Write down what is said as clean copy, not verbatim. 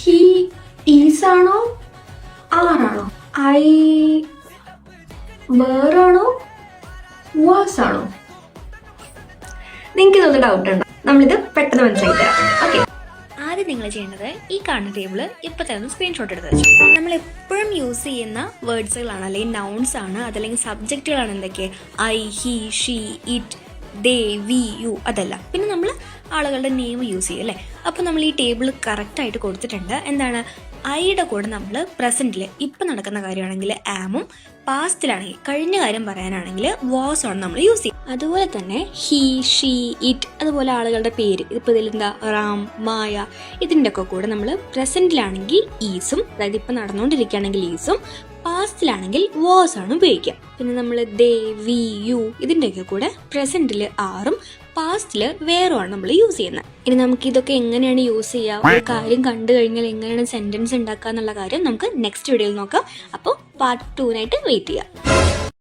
He ഈസാണോ ആറാണോ? I വേറാണോ was ആണോ? നിങ്ങൾക്ക് ഇതൊന്ന് ഡൗട്ട് ഉണ്ടോ? നമ്മളിത് പെട്ടെന്ന് മനസ്സിലാക്കി തരാം. ഓക്കെ, ആദ്യം നിങ്ങൾ ചെയ്യേണ്ടത് ഈ കാണുന്ന ടേബിൾ ഇപ്പോൾ തന്നെ സ്ക്രീൻഷോട്ട് എടുത്ത് വെച്ചു. നമ്മൾ എപ്പോഴും യൂസ് ചെയ്യുന്ന വേർഡ്സുകളാണ്, അല്ലെങ്കിൽ നൗൺസ് ആണ്, അതല്ലെങ്കിൽ സബ്ജക്റ്റുകളാണ്. എന്തൊക്കെ? I, he, she, it, they, we, you, അതല്ല. പിന്നെ നമ്മൾ ആളുകളുടെ നെയിം യൂസ് ചെയ്യും അല്ലേ. അപ്പോൾ നമ്മൾ ഈ ടേബിൾ കറക്റ്റായിട്ട് കൊടുത്തിട്ടുണ്ട്. എന്താണ്? ഐയുടെ കൂടെ നമ്മൾ പ്രസൻറ്റിൽ ഇപ്പം നടക്കുന്ന കാര്യമാണെങ്കിൽ ആമും, പാസ്റ്റിലാണെങ്കിൽ കഴിഞ്ഞ കാര്യം പറയാനാണെങ്കിൽ വാസ് ആണ് നമ്മൾ യൂസ് ചെയ്യും. അതുപോലെ തന്നെ ഹി, ഷീ, ഇറ്റ്, അതുപോലെ ആളുകളുടെ പേര്. ഇപ്പോൾ ഇതിലെന്താ റാം, മായ, ഇതിൻ്റെ ഒക്കെ കൂടെ നമ്മൾ പ്രസൻറ്റിലാണെങ്കിൽ ഈസും, അതായത് ഇപ്പം നടന്നുകൊണ്ടിരിക്കുകയാണെങ്കിൽ ഈസും, പാസ്റ്റിലാണെങ്കിൽ വാസ് ആണ് ഉപയോഗിക്കുക. പിന്നെ നമ്മൾ ദേ, വി, യു, ഇതിൻ്റെയൊക്കെ കൂടെ പ്രസൻറ്റിൽ ആറും പാസ്റ്റിൽ വേറുമാണ് നമ്മൾ യൂസ് ചെയ്യുന്നത്. ഇനി നമുക്ക് ഇതൊക്കെ എങ്ങനെയാണ് യൂസ് ചെയ്യുക, ഒരു കാര്യം കണ്ടു കഴിഞ്ഞാൽ എങ്ങനെയാണ് സെൻറ്റൻസ് ഉണ്ടാക്കുക എന്നുള്ള കാര്യം നമുക്ക് നെക്സ്റ്റ് വീഡിയോയിൽ നോക്കാം. അപ്പോൾ പാർട്ട് 2 വെയിറ്റ് ചെയ്യാം.